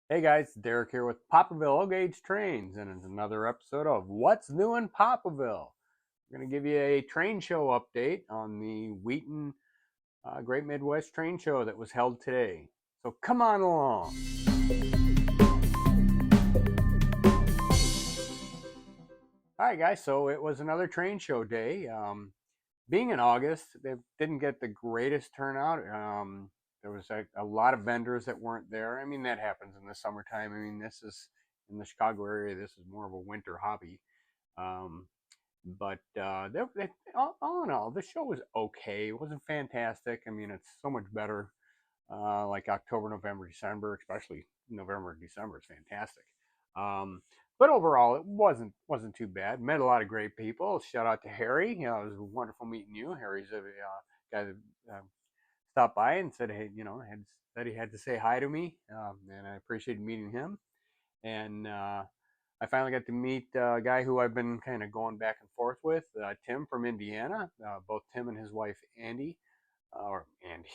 Hey guys, Derek here with PaPaVILLE and it's another episode of What's New in Papaville. We're going to give you a train show update on the Wheaton Great Midwest Train Show that was held today. So come on along. All right, guys, so it was another train show day. Being in August, they didn't get the greatest turnout. There was a lot of vendors that weren't there. I mean, that happens in the summertime. I mean, this is in the Chicago area, this is more of a winter hobby. Um, but all in all, the show was okay. It wasn't fantastic. I mean, it's so much better. Like October, November, December, especially November and December is fantastic. Um, but overall, it wasn't too bad. Met a lot of great people. Shout out to Harry. It was wonderful meeting you. Harry's a guy that stopped by and said, hey, had said he had to say hi to me, and I appreciated meeting him. And I finally got to meet a guy who I've been kind of going back and forth with, Tim from Indiana. Both Tim and his wife Andy, or Andy,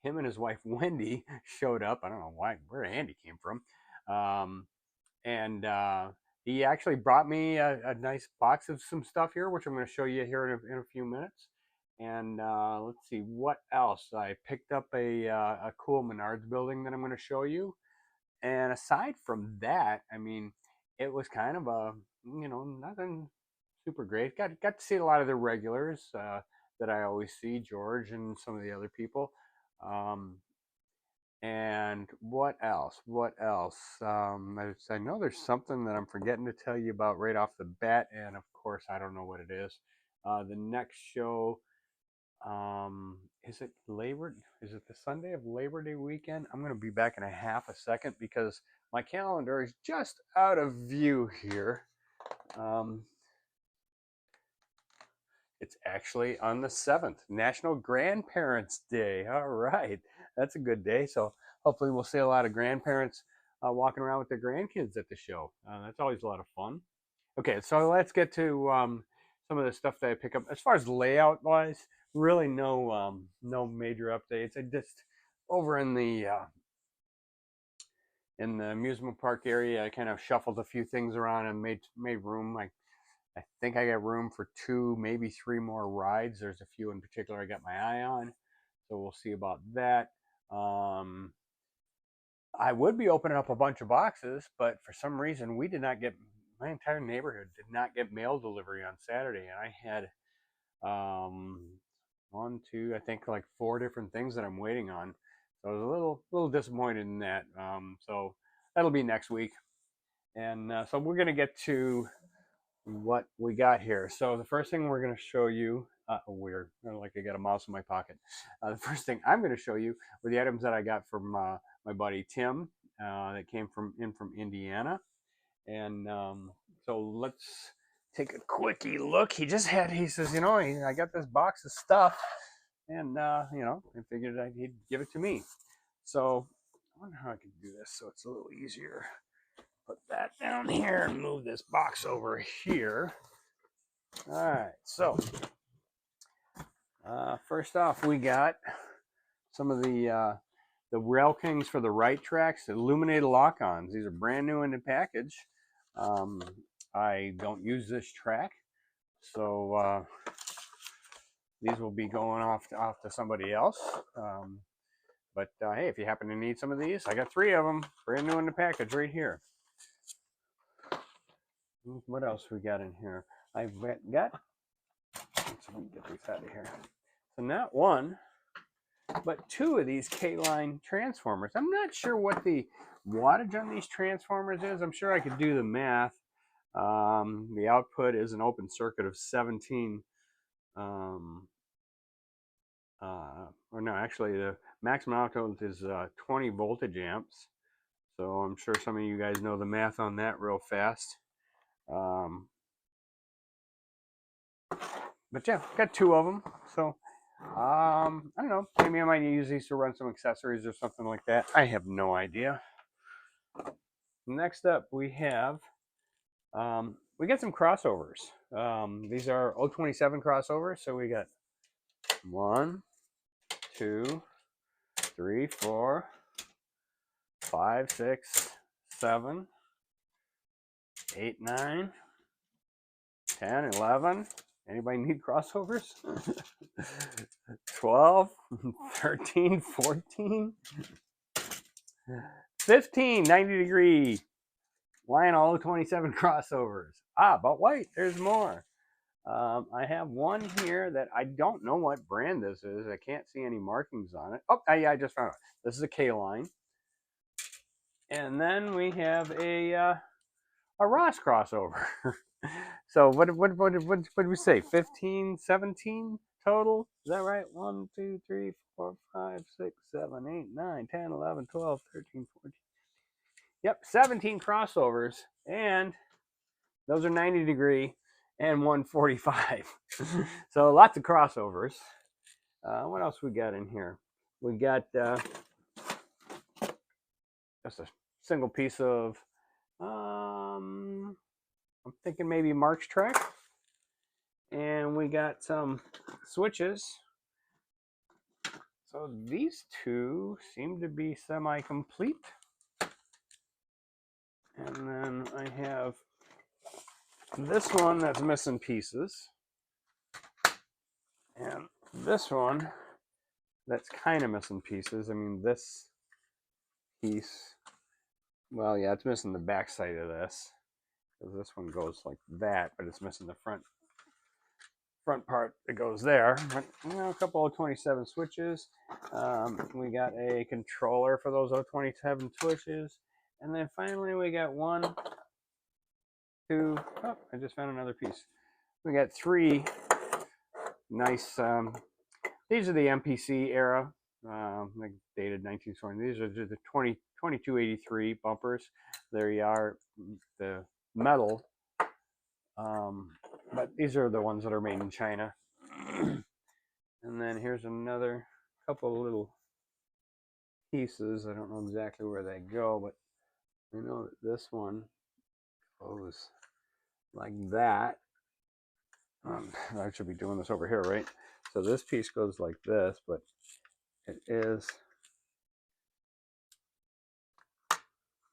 him and his wife Wendy showed up. I don't know where Andy came from, and he actually brought me a nice box of some stuff here, which I'm going to show you here in a few minutes. And let's see what else. I picked up a cool Menards building that I'm going to show you. And aside from that, I mean, it was kind of nothing super great. Got to see a lot of the regulars that I always see, George and some of the other people. Um, and what else? What else? I know there's something that I'm forgetting to tell you about right off the bat, and of course, I don't know what it is. The next show, is it Labor? Is it the Sunday of Labor Day weekend? I'm going to be back in a half a second because my calendar is just out of view here. Um, it's actually on the 7th, National Grandparents Day. All right, that's a good day. So hopefully we'll see a lot of grandparents walking around with their grandkids at the show. That's always a lot of fun. Okay, so let's get to some of the stuff that I pick up. As far as layout wise, really no major updates. I just over in the amusement park area, I kind of shuffled a few things around and made room. I think I got room for two, maybe three more rides. There's a few in particular I got my eye on, so we'll see about that. Um, I would be opening up a bunch of boxes, but for some reason we did not get. My entire neighborhood did not get mail delivery on Saturday, and I had one, two, I think like four different things that I'm waiting on. So I was a little disappointed in that. So that'll be next week, and so we're gonna get to what we got here. So the first thing we're going to show you, weird, like I got a mouse in my pocket. The first thing I'm going to show you were the items that I got from my buddy Tim that came from Indiana. And so let's take a quickie look. He says, I got this box of stuff, and I figured he'd give it to me. So I wonder how I can do this so it's a little easier. Put that down here and move this box over here. All right, so first off, we got some of the Rail Kings for the right tracks, illuminated lock-ons. These are brand new in the package. I don't use this track, so these will be going off to somebody else. But hey, if you happen to need some of these, I got three of them, brand new in the package right here. What else we got in here? I've got. Let's get these out of here. So not one, but two of these K-line transformers. I'm not sure what the wattage on these transformers is. I'm sure I could do the math. The output is an open circuit of 17. Or no, actually the maximum output is 20 voltage amps. So I'm sure some of you guys know the math on that real fast. But yeah, got two of them. So I don't know. Maybe I might use these to run some accessories or something like that. I have no idea. Next up, we got some crossovers. These are 027 crossovers. So we got 1, 2, 3, 4, 5, 6, 7, 8, 9, 10, 11. Anybody need crossovers? 12, 13, 14, 15, 90 degree. Lionel 27 crossovers. But wait, there's more. I have one here that I don't know what brand this is. I can't see any markings on it. Oh, yeah, I just found it. This is a K-line. And then we have a Ross crossover. So what did we say? 15, 17 total? Is that right? 1, 2, 3, 4, 5, 6, 7, 8, 9, 10, 11, 12, 13, 14. Yep, 17 crossovers. And those are 90 degree and 145. So lots of crossovers. What else we got in here? We got just a single piece of, I'm thinking maybe March track. And we got some switches. So these two seem to be semi-complete. And then I have this one that's missing pieces. And this one that's kind of missing pieces. I mean, this piece, well, yeah, it's missing the back side of this. Because this one goes like that, but it's missing the front part that goes there. But, you know, a couple of 27 switches. We got a controller for those 27 switches. And then finally we got 1, 2, oh, I just found another piece. We got 3 nice, these are the MPC era, like dated 1920. These are the 2283 bumpers. There you are, the metal. But these are the ones that are made in China. And then here's another couple of little pieces. I don't know exactly where they go, but I know that this one goes like that. I should be doing this over here, right? So this piece goes like this, but it is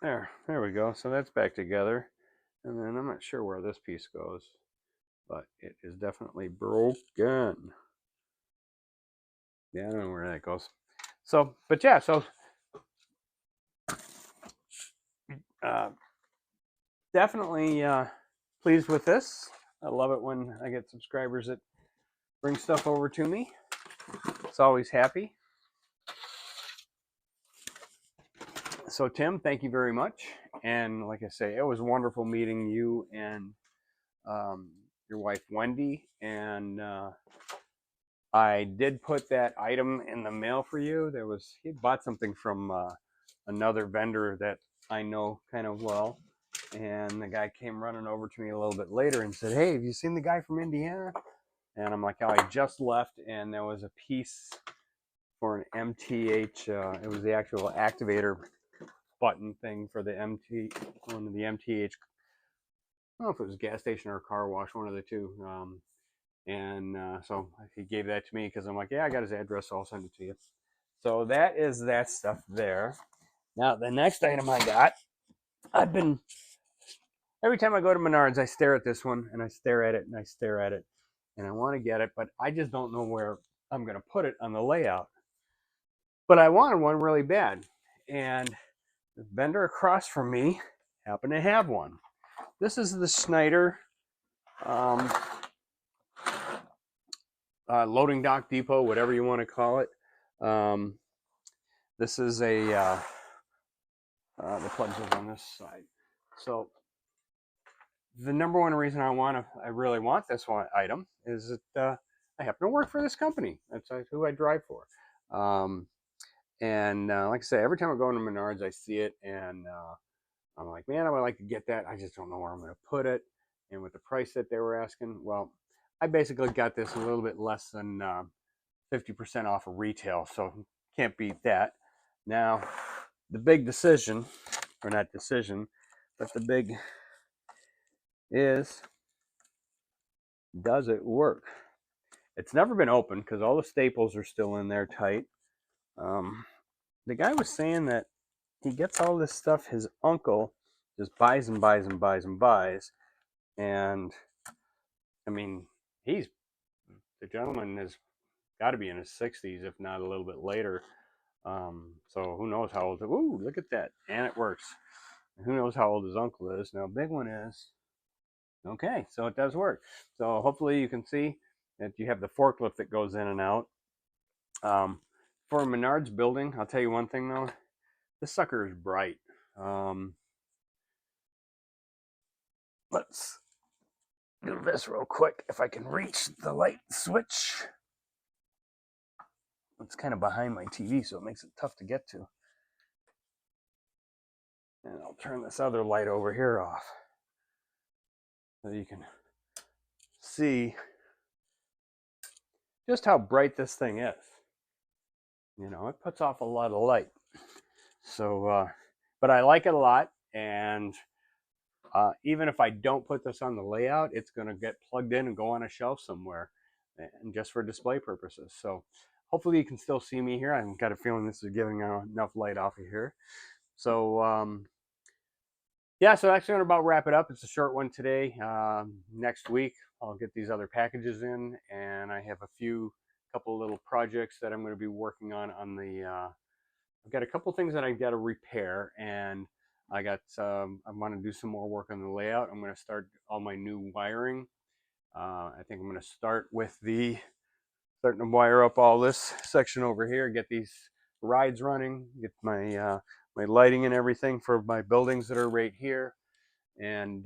there. There we go. So that's back together. And then I'm not sure where this piece goes, but it is definitely broken. Yeah, I don't know where that goes. So, but yeah, so definitely pleased with this. I love it when I get subscribers that bring stuff over to me. It's always happy. So Tim, thank you very much. And like I say, it was wonderful meeting you and your wife Wendy. And I did put that item in the mail for you. He bought something from another vendor that I know kind of well. And the guy came running over to me a little bit later and said, "Hey, have you seen the guy from Indiana?" And I'm like, "Oh, I just left." And there was a piece for an MTH. It was the actual activator button thing for the one of the MTH. I don't know if it was a gas station or a car wash, one of the two. So he gave that to me because I'm like, "Yeah, I got his address, so I'll send it to you." So that is that stuff there. Now, the next item I got, every time I go to Menards, I stare at this one, and I stare at it, and I stare at it, and I want to get it, but I just don't know where I'm going to put it on the layout. But I wanted one really bad, and the vendor across from me happened to have one. This is the Schneider loading dock depot, whatever you want to call it. This is the plugs is on this side. So the number one reason I really want this one item is that I happen to work for this company. That's who I drive for. Like I say, every time I go into Menards, I see it, and I'm like, man, I would like to get that. I just don't know where I'm going to put it. And with the price that they were asking, well, I basically got this a little bit less than 50% off of retail, so can't beat that. Now, the big decision, or not decision, but the big is, does it work? It's never been opened because all the staples are still in there tight. The guy was saying that he gets all this stuff his uncle just buys and buys and buys and buys. And I mean, the gentleman has got to be in his 60s, if not a little bit later. So who knows how old? Ooh, look at that, and it works. Who knows how old his uncle is? Now, big one is okay, so it does work. So hopefully you can see that you have the forklift that goes in and out. For a Menards building, I'll tell you one thing though, this sucker is bright. Let's do this real quick if I can reach the light switch. It's kind of behind my TV, so it makes it tough to get to. And I'll turn this other light over here off so you can see just how bright this thing is. You know, it puts off a lot of light. So, but I like it a lot. And even if I don't put this on the layout, it's going to get plugged in and go on a shelf somewhere, and just for display purposes. So hopefully you can still see me here. I've got a feeling this is giving enough light off of here. So yeah, so that's going to about wrap it up. It's a short one today. Next week I'll get these other packages in, and I have a couple little projects that I'm going to be working on the I've got a couple things that I got to repair, and I want to do some more work on the layout. I'm going to start all my new wiring. I think I'm going to start with starting to wire up all this section over here, get these rides running, get my my lighting and everything for my buildings that are right here. And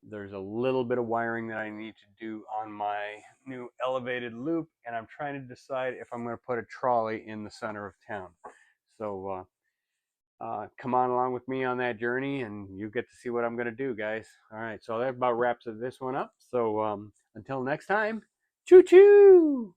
there's a little bit of wiring that I need to do on my new elevated loop, and I'm trying to decide if I'm going to put a trolley in the center of town. So come on along with me on that journey, and you get to see what I'm going to do, guys. All right, so that about wraps this one up. So until next time, choo choo.